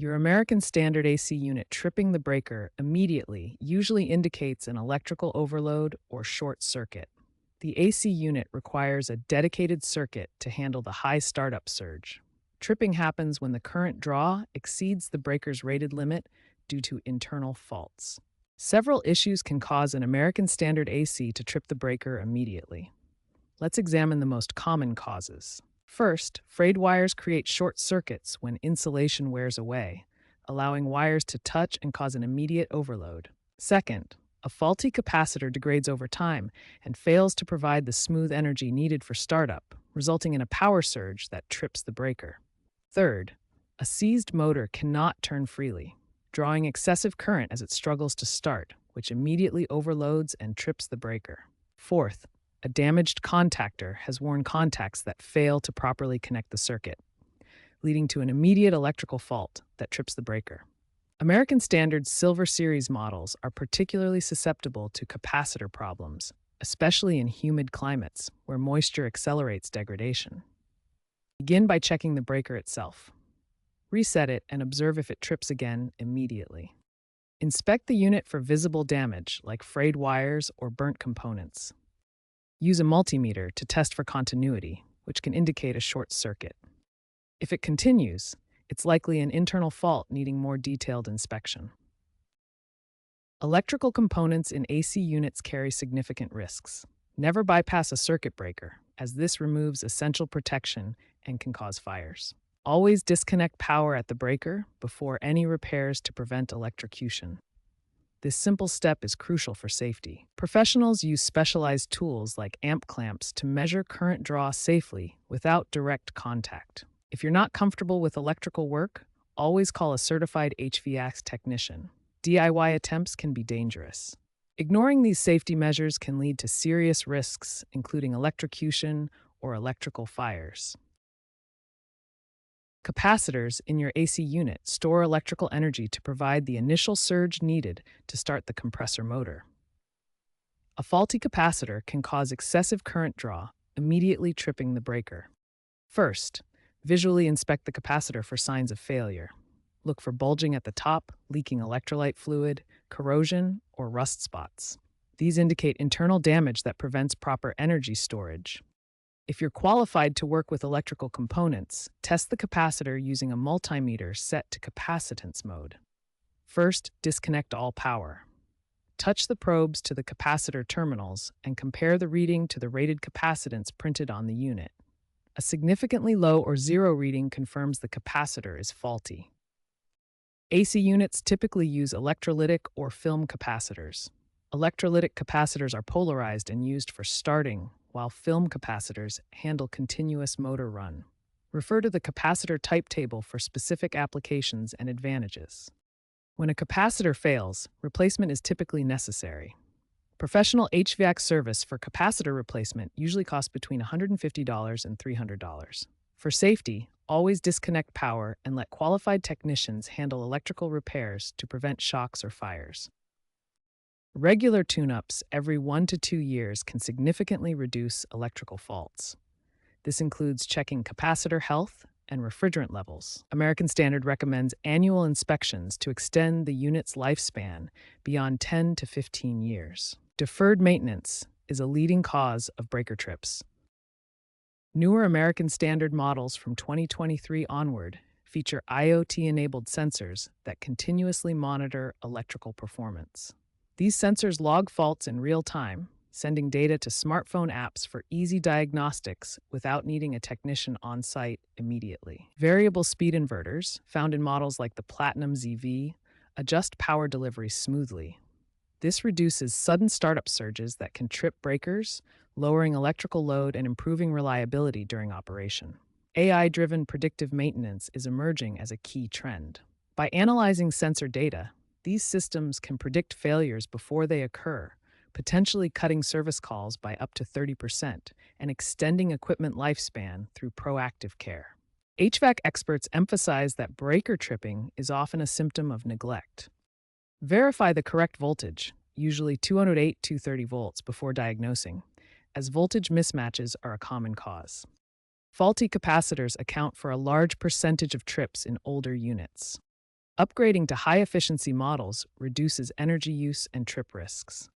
Your American Standard AC unit tripping the breaker immediately usually indicates an electrical overload or short circuit. The AC unit requires a dedicated circuit to handle the high startup surge. Tripping happens when the current draw exceeds the breaker's rated limit due to internal faults. Several issues can cause an American Standard AC to trip the breaker immediately. Let's examine the most common causes. First, frayed wires create short circuits when insulation wears away, allowing wires to touch and cause an immediate overload. Second, a faulty capacitor degrades over time and fails to provide the smooth energy needed for startup, resulting in a power surge that trips the breaker. Third, a seized motor cannot turn freely, drawing excessive current as it struggles to start, which immediately overloads and trips the breaker. Fourth, a damaged contactor has worn contacts that fail to properly connect the circuit, leading to an immediate electrical fault that trips the breaker. American Standard Silver Series models are particularly susceptible to capacitor problems, especially in humid climates where moisture accelerates degradation. Begin by checking the breaker itself. Reset it and observe if it trips again immediately. Inspect the unit for visible damage like frayed wires or burnt components. Use a multimeter to test for continuity, which can indicate a short circuit. If it continues, it's likely an internal fault needing more detailed inspection. Electrical components in AC units carry significant risks. Never bypass a circuit breaker, as this removes essential protection and can cause fires. Always disconnect power at the breaker before any repairs to prevent electrocution. This simple step is crucial for safety. Professionals use specialized tools like amp clamps to measure current draw safely without direct contact. If you're not comfortable with electrical work, always call a certified HVAC technician. DIY attempts can be dangerous. Ignoring these safety measures can lead to serious risks, including electrocution or electrical fires. Capacitors in your AC unit store electrical energy to provide the initial surge needed to start the compressor motor. A faulty capacitor can cause excessive current draw, immediately tripping the breaker. First, visually inspect the capacitor for signs of failure. Look for bulging at the top, leaking electrolyte fluid, corrosion, or rust spots. These indicate internal damage that prevents proper energy storage. If you're qualified to work with electrical components, test the capacitor using a multimeter set to capacitance mode. First, disconnect all power. Touch the probes to the capacitor terminals and compare the reading to the rated capacitance printed on the unit. A significantly low or zero reading confirms the capacitor is faulty. AC units typically use electrolytic or film capacitors. Electrolytic capacitors are polarized and used for starting, while film capacitors handle continuous motor run. Refer to the capacitor type table for specific applications and advantages. When a capacitor fails, replacement is typically necessary. Professional HVAC service for capacitor replacement usually costs between $150 and $300. For safety, always disconnect power and let qualified technicians handle electrical repairs to prevent shocks or fires. Regular tune-ups every 1 to 2 years can significantly reduce electrical faults. This includes checking capacitor health and refrigerant levels. American Standard recommends annual inspections to extend the unit's lifespan beyond 10 to 15 years. Deferred maintenance is a leading cause of breaker trips. Newer American Standard models from 2023 onward feature IoT-enabled sensors that continuously monitor electrical performance. These sensors log faults in real time, sending data to smartphone apps for easy diagnostics without needing a technician on site immediately. Variable speed inverters, found in models like the Platinum ZV, adjust power delivery smoothly. This reduces sudden startup surges that can trip breakers, lowering electrical load and improving reliability during operation. AI-driven predictive maintenance is emerging as a key trend. By analyzing sensor data, these systems can predict failures before they occur, potentially cutting service calls by up to 30% and extending equipment lifespan through proactive care. HVAC experts emphasize that breaker tripping is often a symptom of neglect. Verify the correct voltage, usually 208-230 volts, before diagnosing, as voltage mismatches are a common cause. Faulty capacitors account for a large percentage of trips in older units. Upgrading to high-efficiency models reduces energy use and trip risks.